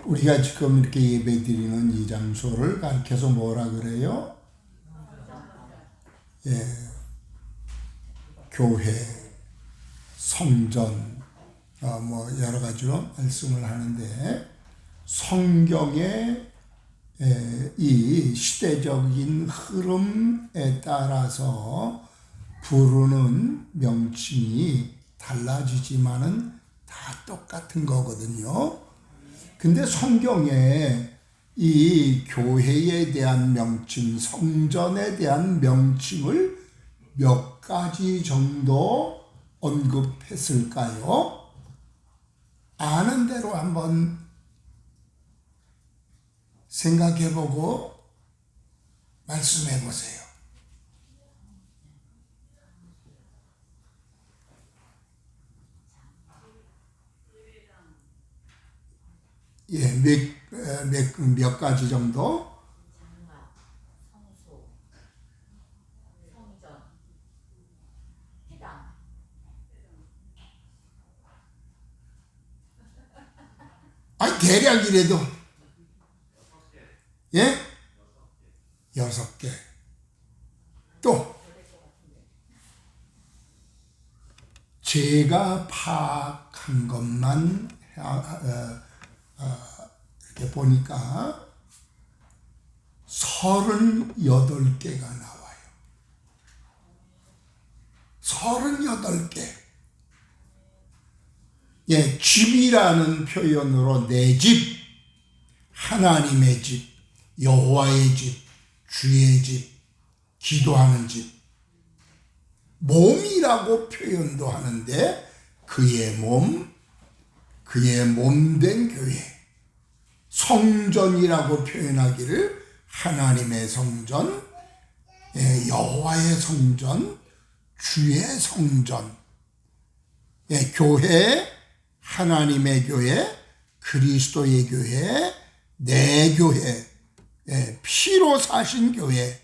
우리가 지금 이렇게 예배 드리는 이 장소를 가리켜서 뭐라 그래요? 교회, 성전, 뭐 여러 가지로 말씀을 하는데, 성경의 이 시대적인 흐름에 따라서 부르는 명칭이 달라지지만은 다 똑같은 거거든요. 근데 성경에 이 교회에 대한 명칭, 성전에 대한 명칭을 몇 가지 정도 언급했을까요? 아는 대로 한번 생각해보고 말씀해보세요. 몇 가지 정도? 성소, 성전, 회당. 아니, 대략이라도. 6개. 또, 제가 파악한 것만 이렇게 보니까 38개가 나와요. 38개. 집이라는 표현으로 내 집, 하나님의 집, 여호와의 집, 주의 집, 기도하는 집, 몸이라고 표현도 하는데 그의 몸, 그의 몸된 교회, 성전이라고 표현하기를 하나님의 성전, 여호와의 성전, 주의 성전, 교회, 하나님의 교회, 그리스도의 교회, 내 교회, 피로 사신 교회,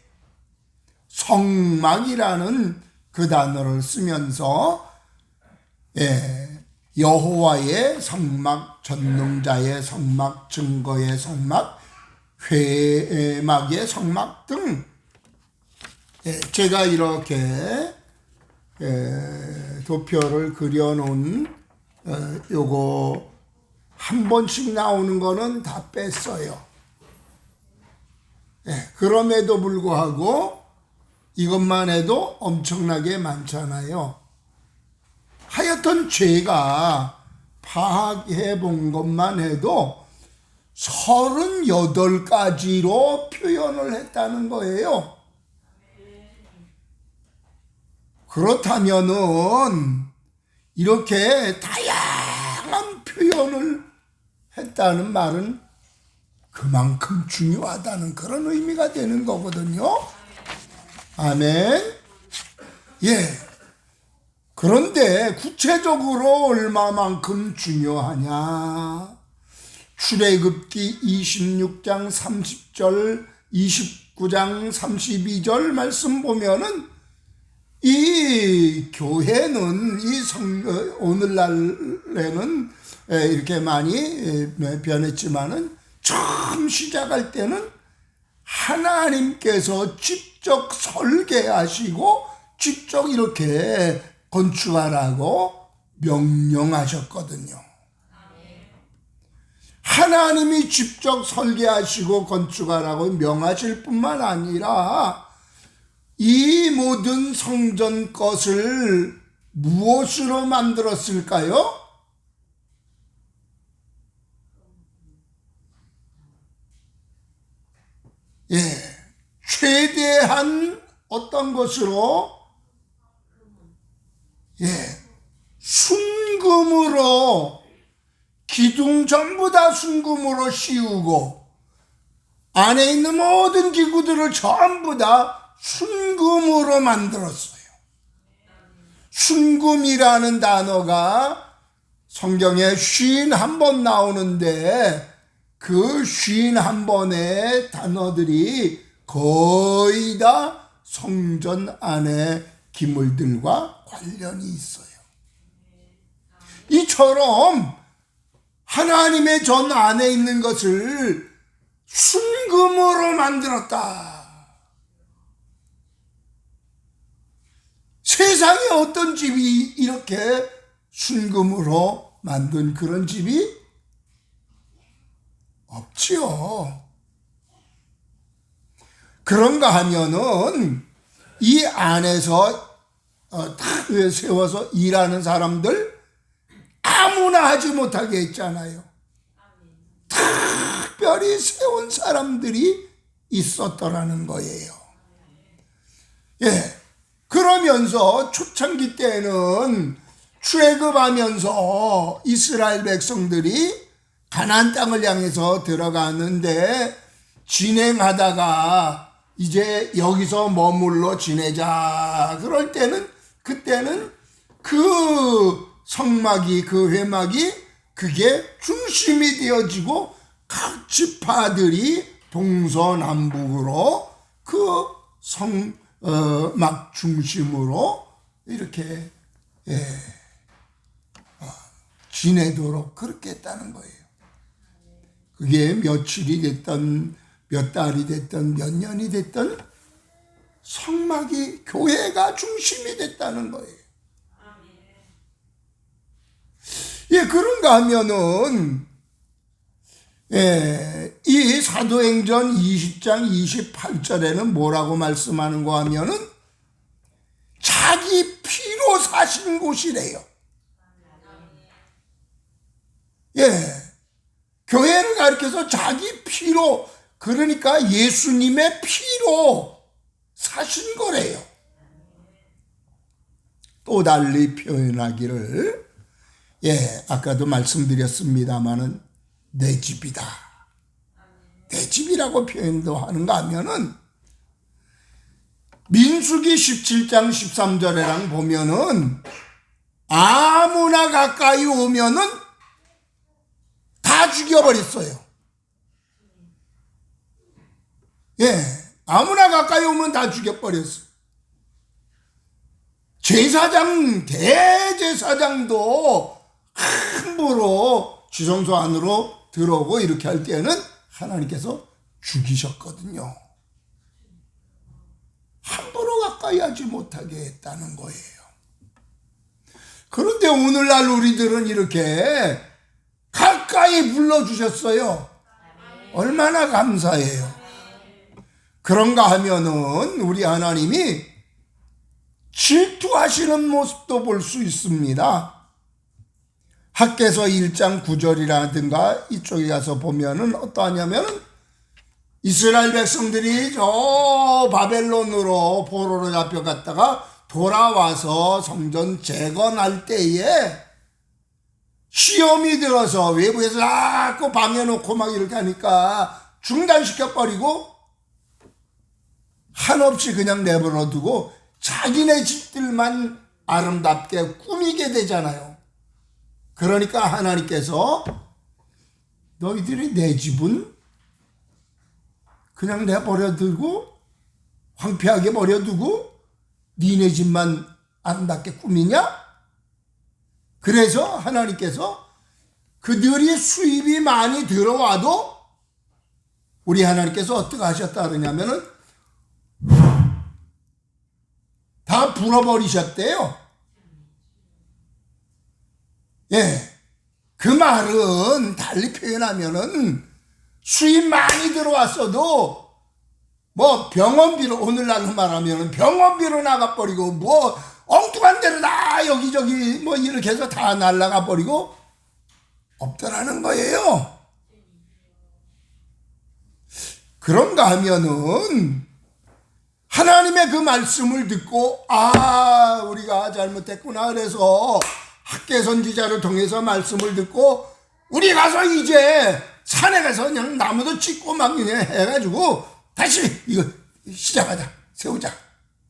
성막이라는 그 단어를 쓰면서 여호와의 성막, 전능자의 성막, 증거의 성막, 회막의 성막 등 제가 이렇게 도표를 그려놓은 요거 한 번씩 나오는 거는 다 뺐어요. 그럼에도 불구하고 이것만 해도 엄청나게 많잖아요. 하여튼 제가 파악해 본 것만 해도 38가지로 표현을 했다는 거예요. 그렇다면은 이렇게 다양한 표현을 했다는 말은 그만큼 중요하다는 그런 의미가 되는 거거든요. 아멘. 그런데 구체적으로 얼마만큼 중요하냐? 출애굽기 26장 30절, 29장 32절 말씀 보면은 이 교회는 오늘날에는 이렇게 많이 변했지만은 처음 시작할 때는 하나님께서 직접 설계하시고 직접 이렇게 건축하라고 명령하셨거든요. 하나님이 직접 설계하시고 건축하라고 명하실 뿐만 아니라 이 모든 성전 것을 무엇으로 만들었을까요? 최대한 어떤 것으로? 순금으로, 기둥 전부 다 순금으로 씌우고 안에 있는 모든 기구들을 전부 다 순금으로 만들었어요. 순금이라는 단어가 성경에 51번 나오는데 그 51번의 단어들이 거의 다 성전 안의 기물들과 관련이 있어요. 이처럼 하나님의 전 안에 있는 것을 순금으로 만들었다. 세상에 어떤 집이 이렇게 순금으로 만든 그런 집이 없지요. 그런가 하면은 이 안에서 탁 세워서 일하는 사람들 아무나 하지 못하게 했잖아요. 특별히 세운 사람들이 있었더라는 거예요. 예. 그러면서 초창기 때는 출애굽하면서 이스라엘 백성들이 가나안 땅을 향해서 들어가는데 진행하다가 이제 여기서 머물러 지내자. 그럴 때는 그때는 그 성막이 그 회막이 그게 중심이 되어지고 각 지파들이 동서남북으로 그 성막 중심으로 이렇게 지내도록 그렇게 했다는 거예요. 그게 며칠이 됐던 몇 달이 됐던 몇 년이 됐던 성막이 교회가 중심이 됐다는 거예요. 예, 그런가 하면은 이 사도행전 20장 28절에는 뭐라고 말씀하는가 하면은 자기 피로 사신 곳이래요. 예. 교회를 가리켜서 자기 피로, 그러니까 예수님의 피로 사신 거래요. 또 달리 표현하기를, 아까도 말씀드렸습니다마는 내 집이다. 내 집이라고 표현도 하는가 하면은 민수기 17장 13절에랑 보면은 아무나 가까이 오면은 다 죽여버렸어요. 아무나 가까이 오면 다 죽여버렸어요. 제사장, 대제사장도 함부로 지성소 안으로 들어오고 이렇게 할 때는 하나님께서 죽이셨거든요. 함부로 가까이 하지 못하게 했다는 거예요. 그런데 오늘날 우리들은 이렇게 가까이 불러주셨어요. 얼마나 감사해요. 그런가 하면은 우리 하나님이 질투하시는 모습도 볼 수 있습니다. 학개서 1장 9절이라든가 이쪽에 가서 보면은 어떠하냐면은 이스라엘 백성들이 저 바벨론으로 포로로 잡혀갔다가 돌아와서 성전 재건할 때에 시험이 들어서 외부에서 자꾸 방해놓고 막 이렇게 하니까 중단시켜버리고 한없이 그냥 내버려 두고 자기네 집들만 아름답게 꾸미게 되잖아요. 그러니까 하나님께서 너희들이 내 집은 그냥 내버려 두고 황폐하게 버려두고 니네 집만 아름답게 꾸미냐? 그래서 하나님께서 그들이 수입이 많이 들어와도 우리 하나님께서 어떻게 하셨다 그러냐면은 다 불어버리셨대요. 그 말은 달리 표현하면은 수입 많이 들어왔어도 뭐 병원비로, 오늘날로 말하면 병원비로 나가버리고 뭐 엉뚱한 데로 다 여기저기 뭐 이렇게 해서 다 날아가 버리고 없더라는 거예요. 그런가 하면은 하나님의 그 말씀을 듣고 우리가 잘못했구나 그래서 학개 선지자를 통해서 말씀을 듣고 우리 가서 이제 산에 가서 그냥 나무도 찢고 막 그냥 해가지고 다시 이거 시작하자, 세우자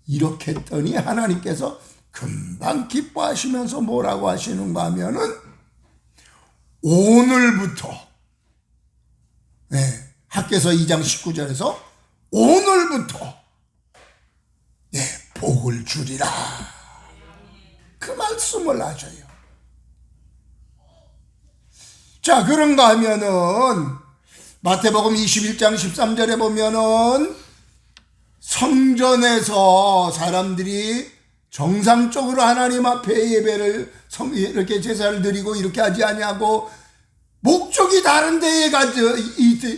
이렇게 했더니 하나님께서 금방 기뻐하시면서 뭐라고 하시는가 하면은 오늘부터 학개서 2장 19절에서 오늘부터 복을 주리라 그 말씀을 하셔요. 자, 그런가 하면은 마태복음 21장 13절에 보면은 성전에서 사람들이 정상적으로 하나님 앞에 예배를 이렇게 제사를 드리고 이렇게 하지 아니하고 목적이 다른 데에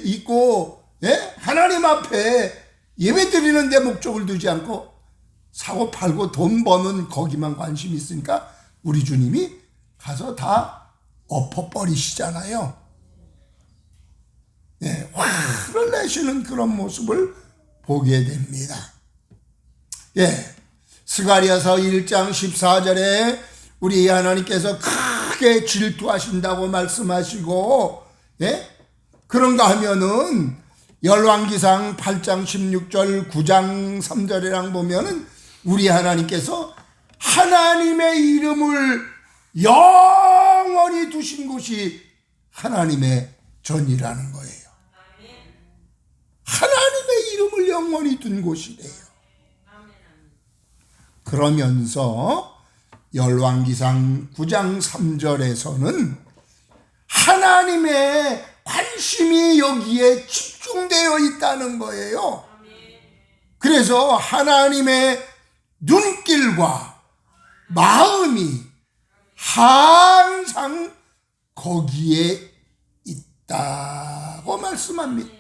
있고, 예? 하나님 앞에 예배 드리는 데 목적을 두지 않고 사고 팔고 돈 버는 거기만 관심이 있으니까 우리 주님이 가서 다 엎어버리시잖아요. 예, 화를 내시는 그런 모습을 보게 됩니다. 예, 스가랴서 1장 14절에 우리 하나님께서 크게 질투하신다고 말씀하시고, 예? 그런가 하면은 열왕기상 8장 16절 9장 3절이랑 보면은 우리 하나님께서 하나님의 이름을 영원히 두신 곳이 하나님의 전이라는 거예요. 하나님의 이름을 영원히 둔 곳이래요. 그러면서 열왕기상 9장 3절에서는 하나님의 관심이 여기에 집중되어 있다는 거예요. 그래서 하나님의 눈길과 마음이 항상 거기에 있다고 말씀합니다.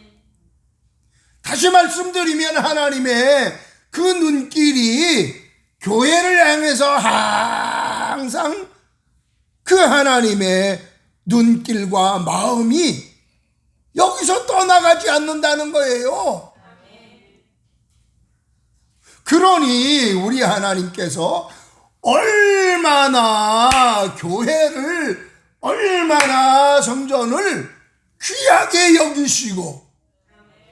다시 말씀드리면 하나님의 그 눈길이 교회를 향해서 항상 그 하나님의 눈길과 마음이 여기서 떠나가지 않는다는 거예요. 그러니 우리 하나님께서 얼마나 교회를, 얼마나 성전을 귀하게 여기시고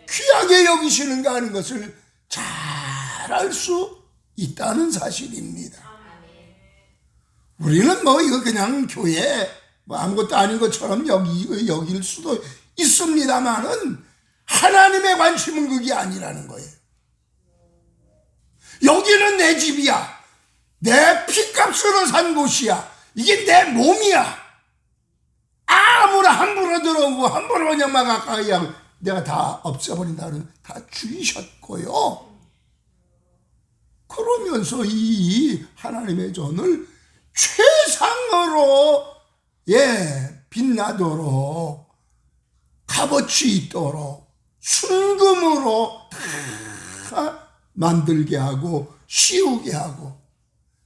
귀하게 여기시는가 하는 것을 잘 알 수 있다는 사실입니다. 우리는 뭐 이거 그냥 교회 뭐 아무것도 아닌 것처럼 여길 수도 있습니다만은 하나님의 관심은 그게 아니라는 거예요. 여기는 내 집이야. 내 피값으로 산 곳이야. 이게 내 몸이야. 아무나 함부로 들어오고 함부로 그냥 막 가까이 하면 내가 다 없애버린다는, 다 죽이셨고요. 그러면서 이 하나님의 전을 최상으로 빛나도록 값어치 있도록 순금으로 다 만들게 하고 씌우게 하고,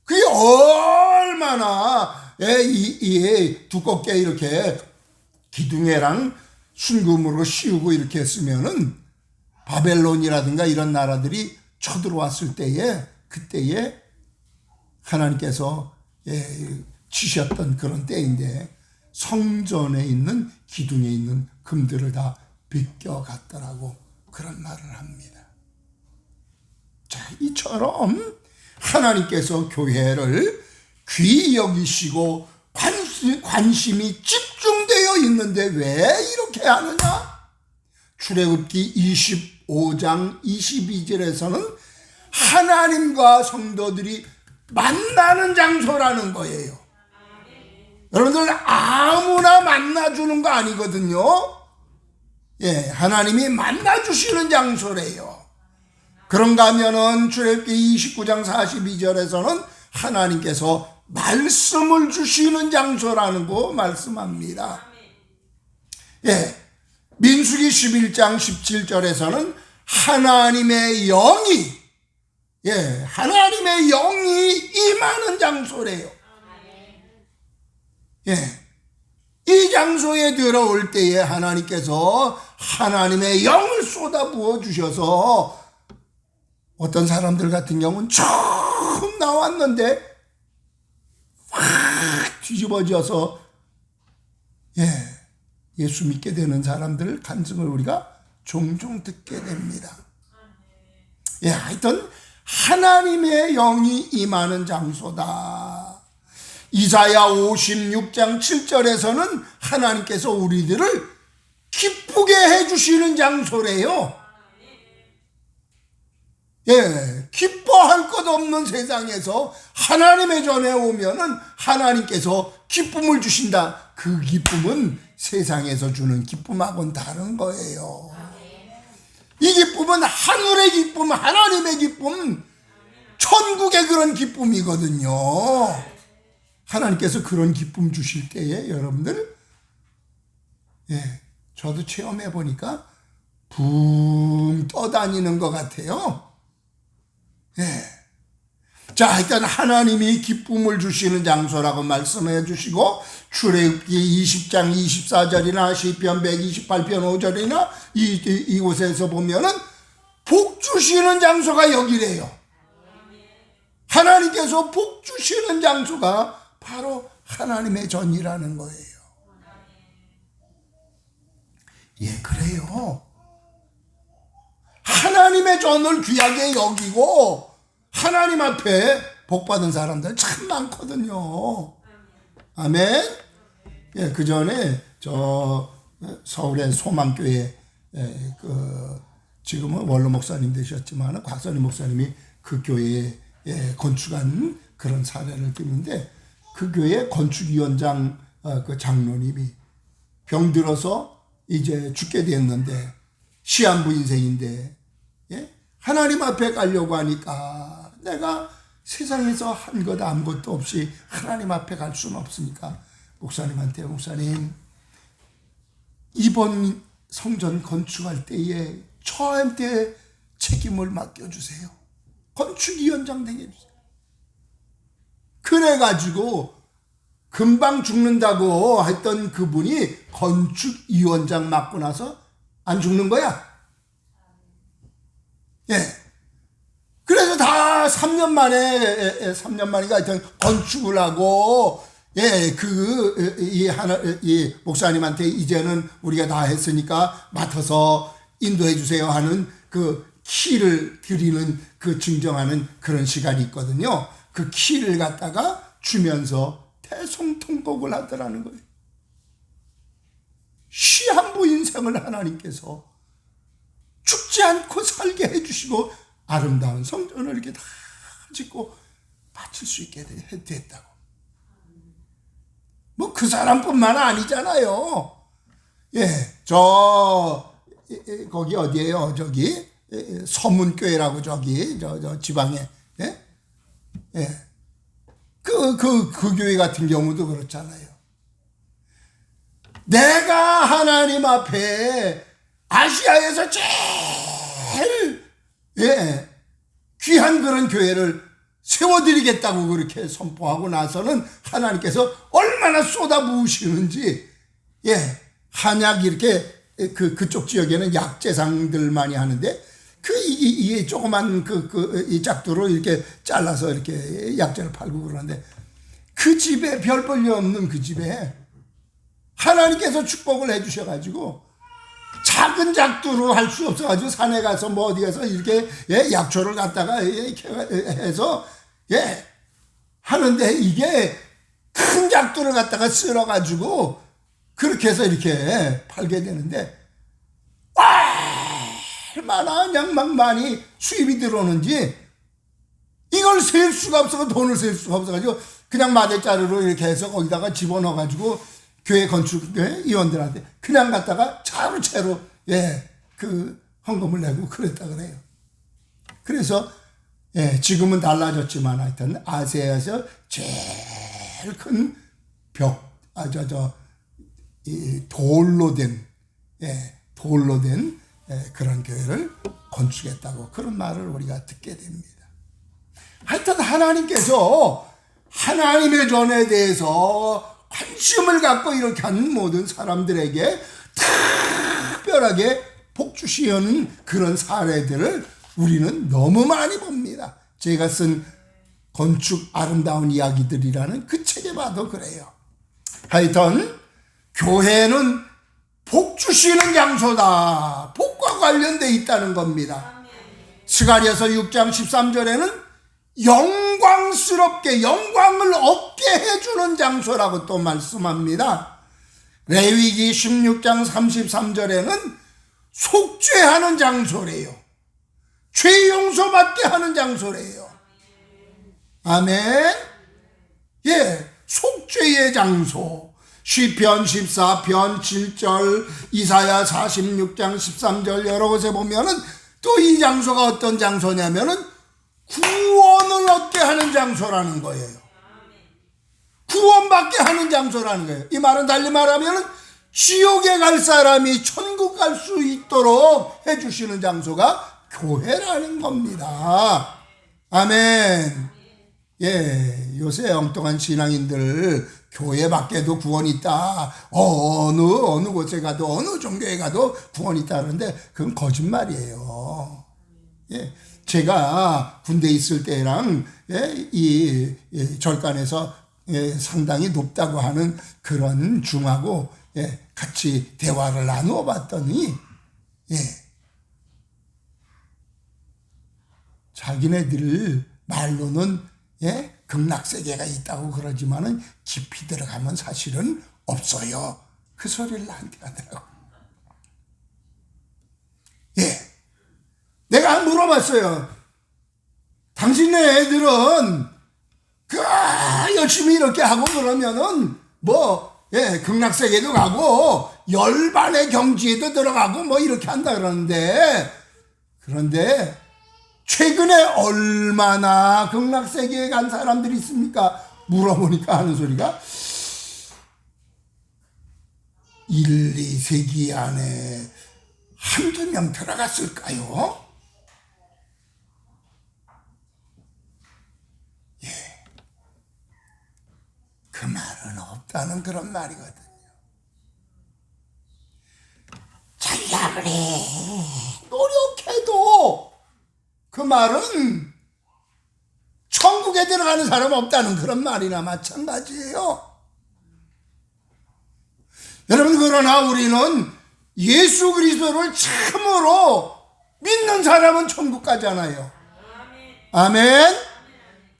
그게 얼마나 두껍게 이렇게 기둥에랑 순금으로 씌우고 이렇게 했으면은 바벨론이라든가 이런 나라들이 쳐들어왔을 때에, 그때에 하나님께서 치셨던 그런 때인데 성전에 있는 기둥에 있는 금들을 다 벗겨갔더라고 그런 말을 합니다. 자, 이처럼 하나님께서 교회를 귀히 여기시고 관심이 집중되어 있는데 왜 이렇게 하느냐? 출애굽기 25장 22절에서는 하나님과 성도들이 만나는 장소라는 거예요. 여러분들 아무나 만나주는 거 아니거든요. 하나님이 만나주시는 장소래요. 그런가 하면은 출애굽기 29장 42절에서는 하나님께서 말씀을 주시는 장소라는 거 말씀합니다. 민수기 11장 17절에서는 하나님의 영이 임하는 장소래요. 이 장소에 들어올 때에 하나님께서 하나님의 영을 쏟아 부어 주셔서 어떤 사람들 같은 경우는 처음 나왔는데 확 뒤집어져서 예수 믿게 되는 사람들 간증을 우리가 종종 듣게 됩니다. 하여튼 하나님의 영이 임하는 장소다. 이사야 56장 7절에서는 하나님께서 우리들을 기쁘게 해주시는 장소래요. 기뻐할 것 없는 세상에서 하나님의 전에 오면은 하나님께서 기쁨을 주신다. 그 기쁨은 세상에서 주는 기쁨하고는 다른 거예요. 이 기쁨은 하늘의 기쁨, 하나님의 기쁨, 천국의 그런 기쁨이거든요. 하나님께서 그런 기쁨 주실 때에 여러분들, 저도 체험해 보니까 붕 떠다니는 것 같아요. 자, 일단 하나님이 기쁨을 주시는 장소라고 말씀해 주시고, 출애굽기 20장 24절이나 시편 128편 5절이나 이곳에서 보면은 복 주시는 장소가 여기래요. 하나님께서 복 주시는 장소가 바로 하나님의 전이라는 거예요. 그래요. 하나님의 전을 귀하게 여기고 하나님 앞에 복받은 사람들 참 많거든요. 아멘. 그 전에 서울의 소망교회 지금은 원로 목사님 되셨지만 곽선희 목사님이 그 교회에 건축한 그런 사례를 듣는데, 그 교회 건축위원장 그 장로님이 병들어서 이제 죽게 됐는데, 시한부 인생인데 하나님 앞에 가려고 하니까 내가 세상에서 한 것 아무것도 없이 하나님 앞에 갈 수는 없으니까 목사님한테, 목사님 이번 성전 건축할 때에 저한테 책임을 맡겨주세요. 건축위원장 되게 해주세요. 그래가지고 금방 죽는다고 했던 그분이 건축위원장 맡고 나서 안 죽는 거야. 그래서 다 3년 만인가 하여튼 건축을 하고, 이 목사님한테 이제는 우리가 다 했으니까 맡아서 인도해 주세요 하는 그 키를 드리는, 그 증정하는 그런 시간이 있거든요. 그 키를 갖다가 주면서 대성통곡을 하더라는 거예요. 시한부 인생을 하나님께서 죽지 않고 살게 해주시고 아름다운 성전을 이렇게 다 짓고 바칠 수 있게 됐다고. 뭐 그 사람뿐만 아니잖아요. 거기 어디예요? 저기 서문교회라고 저기 저 지방에 그 교회 같은 경우도 그렇잖아요. 내가 하나님 앞에 아시아에서 제일 귀한 그런 교회를 세워드리겠다고 그렇게 선포하고 나서는 하나님께서 얼마나 쏟아부으시는지. 한약 이렇게 그쪽 지역에는 약재상들 많이 하는데, 이 조그만 이 짝두로 이렇게 잘라서 이렇게 약재를 팔고 그러는데, 그 집에 별 볼일 없는 그 집에 하나님께서 축복을 해주셔가지고 작은 작두로 할 수 없어가지고 산에 가서 뭐 어디 가서 이렇게 약초를 갖다가 이렇게 해서 하는데, 이게 큰 작두를 갖다가 쓸어가지고 그렇게 해서 이렇게 팔게 되는데 얼마나 그냥 막 많이 수입이 들어오는지 이걸 셀 수가 없어서, 돈을 셀 수가 없어가지고 그냥 마대자루로 이렇게 해서 거기다가 집어넣어가지고 교회 건축교회 위원들한테 그냥 갖다가 차로채로 그 헌금을 내고 그랬다 그래요. 그래서 지금은 달라졌지만 하여튼 아시아에서 제일 큰 돌로 된 그런 교회를 건축했다고 그런 말을 우리가 듣게 됩니다. 하여튼 하나님께서 하나님의 전에 대해서 관심을 갖고 이렇게 한 모든 사람들에게 특별하게 복 주시는 그런 사례들을 우리는 너무 많이 봅니다. 제가 쓴 건축 아름다운 이야기들이라는 그 책에 봐도 그래요. 하여튼 교회는 복 주시는 장소다. 복과 관련되어 있다는 겁니다. 스가랴서 6장 13절에는 영광스럽게 영광을 얻게 해주는 장소라고 또 말씀합니다. 레위기 16장 33절에는 속죄하는 장소래요. 죄 용서받게 하는 장소래요. 아멘. 속죄의 장소. 시편 14편 7절, 이사야 46장 13절 여러 곳에 보면은 또 이 장소가 어떤 장소냐면은 구원을 얻게 하는 장소라는 거예요. 구원받게 하는 장소라는 거예요. 이 말은 달리 말하면은 지옥에 갈 사람이 천국 갈 수 있도록 해주시는 장소가 교회라는 겁니다. 아멘. 예, 요새 엉뚱한 신앙인들 교회 밖에도 구원이 있다. 어느 곳에 가도 어느 종교에 가도 구원이 있다 그러는데 그건 거짓말이에요. 예, 제가 군대에 있을 때랑 이 절간에서 상당히 높다고 하는 그런 중하고 같이 대화를 나누어 봤더니 자기네들 말로는 극락세계가 있다고 그러지만은 깊이 들어가면 사실은 없어요. 그 소리를 나한테 하더라고. 내가 물어봤어요. 당신네 애들은 열심히 이렇게 하고 그러면은 극락세계도 가고 열반의 경지에도 들어가고 이렇게 한다 그런데 최근에 얼마나 극락세계에 간 사람들이 있습니까? 물어보니까 하는 소리가 1, 2세기 안에 한두 명 들어갔을까요? 그 말은 없다는 그런 말이거든요. 잘라 그래. 노력해도 그 말은 천국에 들어가는 사람 없다는 그런 말이나 마찬가지예요. 여러분, 그러나 우리는 예수 그리스도를 참으로 믿는 사람은 천국 가잖아요. 아멘.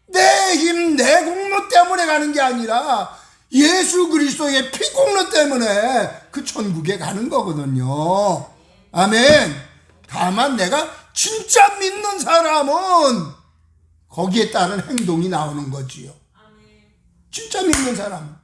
내 힘, 내 공로 때문에 가는 게 아니라 예수 그리스도의 피 공로 때문에 그 천국에 가는 거거든요. 아멘. 다만 내가 진짜 믿는 사람은 거기에 따른 행동이 나오는 거지요. 진짜 믿는 사람은.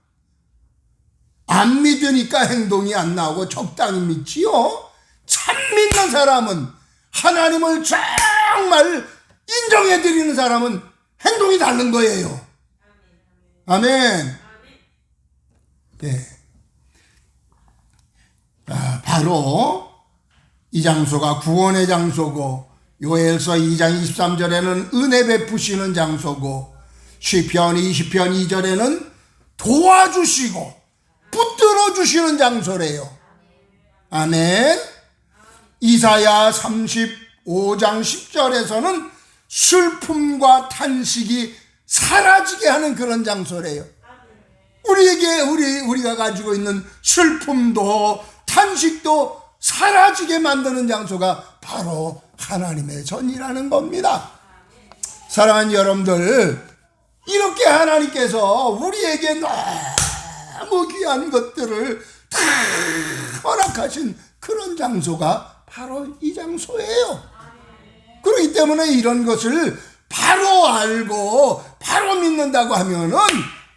안 믿으니까 행동이 안 나오고 적당히 믿지요. 참 믿는 사람은, 하나님을 정말 인정해드리는 사람은 행동이 다른 거예요. 아멘. 바로 이 장소가 구원의 장소고, 요엘서 2장 23절에는 은혜 베푸시는 장소고, 시편 20편 2절에는 도와주시고 붙들어 주시는 장소래요. 아멘. 이사야 35장 10절에서는 슬픔과 탄식이 사라지게 하는 그런 장소래요. 우리가 가지고 있는 슬픔도 탄식도 사라지게 만드는 장소가 바로 하나님의 전이라는 겁니다. 사랑하는 여러분들, 이렇게 하나님께서 우리에게 너무 귀한 것들을 다 허락하신 그런 장소가 바로 이 장소예요. 그렇기 때문에 이런 것을 바로 알고 바로 믿는다고 하면은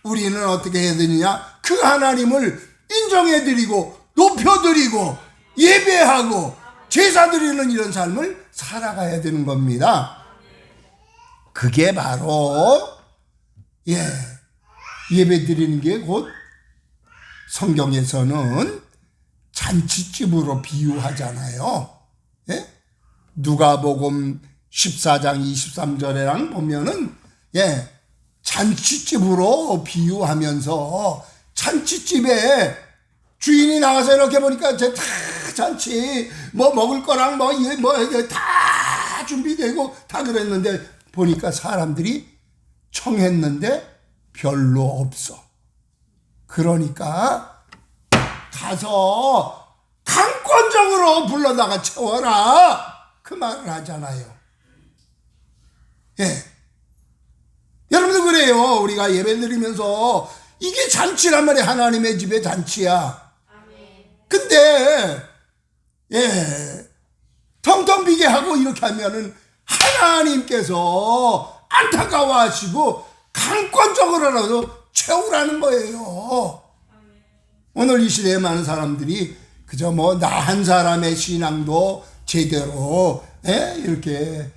우리는 어떻게 해야 되느냐? 그 하나님을 인정해드리고 높여드리고 예배하고 제사드리는 이런 삶을 살아가야 되는 겁니다. 그게 바로 예배드리는 게 곧 성경에서는 잔치집으로 비유하잖아요. 누가복음 14장 23절에랑 보면은 잔치집으로 비유하면서, 잔치집에 주인이 나가서 이렇게 보니까 다 잔치 먹을 거랑 다 준비되고 다 그랬는데 보니까 사람들이 청했는데 별로 없어. 그러니까 가서 강권적으로 불러다가 채워라, 그 말을 하잖아요. 여러분들 그래요. 우리가 예배 드리면서 이게 잔치란 말이야. 하나님의 집의 잔치야. 근데 텅텅 비게 하고 이렇게 하면은 하나님께서 안타까워하시고 강권적으로라도 채우라는 거예요. 오늘 이 시대에 많은 사람들이 그저 뭐 나 한 사람의 신앙도 제대로 이렇게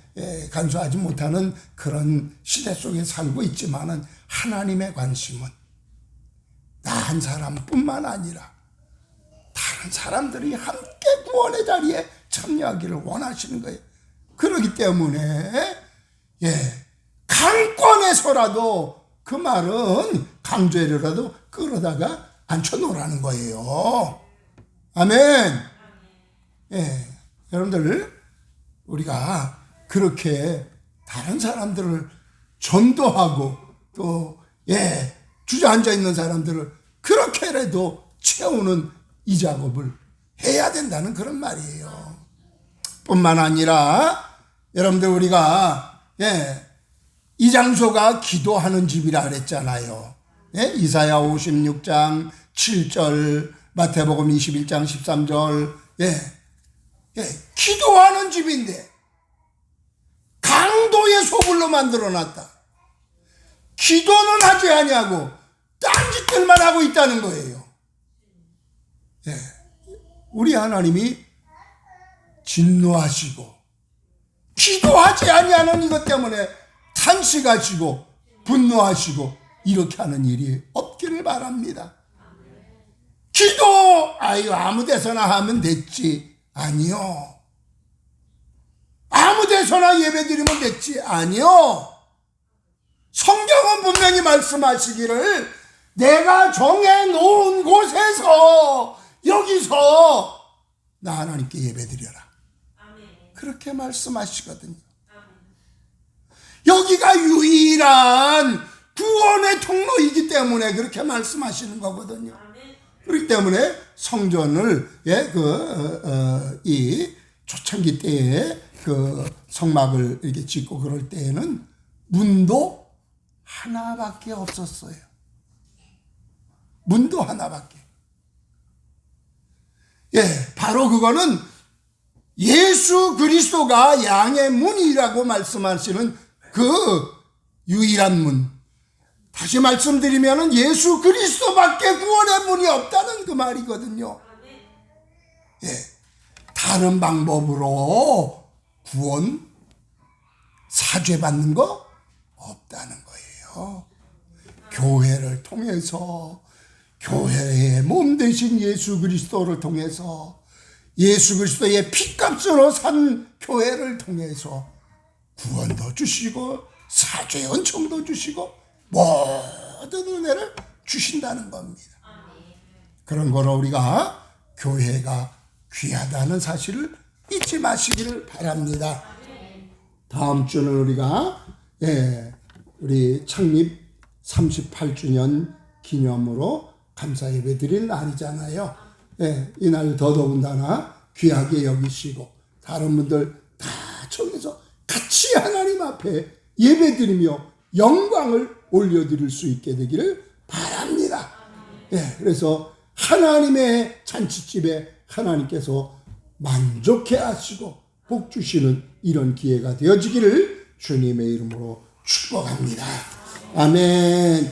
간수하지 못하는 그런 시대 속에 살고 있지만은, 하나님의 관심은 나 한 사람뿐만 아니라 다른 사람들이 함께 구원의 자리에 참여하기를 원하시는 거예요. 그렇기 때문에 강권에서라도 그 말은 강죄로라도 끌어다가 앉혀놓으라는 거예요. 아멘. 여러분들, 우리가 그렇게 다른 사람들을 전도하고 또 주저앉아 있는 사람들을 그렇게라도 채우는 이 작업을 해야 된다는 그런 말이에요. 뿐만 아니라 여러분들, 우리가 이 장소가 기도하는 집이라 그랬잖아요. 이사야 56장 7절, 마태복음 21장 13절, 기도하는 집인데 강도의 소굴로 만들어놨다. 기도는 하지 아니하고 딴짓들만 하고 있다는 거예요. 우리 하나님이 진노하시고 기도하지 아니하는 이것 때문에 탄식하시고 분노하시고 이렇게 하는 일이 없기를 바랍니다. 기도 아무 데서나 하면 됐지. 아니요. 아무 데서나 예배드리면 됐지. 아니요. 성경은 분명히 말씀하시기를 내가 정해놓은 곳에서, 여기서 나 하나님께 예배드려라. 그렇게 말씀하시거든요. 여기가 유일한 구원의 통로이기 때문에 그렇게 말씀하시는 거거든요. 그렇기 때문에 성전을 이 초창기 때에 그 성막을 이렇게 짓고 그럴 때에는 문도 하나밖에 없었어요. 문도 하나밖에. 바로 그거는 예수 그리스도가 양의 문이라고 말씀하시는 그 유일한 문. 다시 말씀드리면 예수 그리스도밖에 구원의 문이 없다는 그 말이거든요. 다른 방법으로 구원, 사죄받는 거 없다는 거예요. 교회를 통해서, 교회의 몸 되신 예수 그리스도를 통해서, 예수 그리스도의 피값으로 산 교회를 통해서 구원도 주시고 사죄의 은총도 주시고 모든 은혜를 주신다는 겁니다. 그런 거로 우리가 교회가 귀하다는 사실을 잊지 마시기를 바랍니다. 다음 주는 우리가 우리 창립 38주년 기념으로 감사 예배 드릴 날이잖아요. 이날 더더군다나 귀하게 여기시고 다른 분들 다 저기서 같이 하나님 앞에 예배 드리며 영광을 올려드릴 수 있게 되기를 바랍니다. 그래서 하나님의 잔치집에 하나님께서 만족해 하시고 복 주시는 이런 기회가 되어지기를 주님의 이름으로 축복합니다. 아멘.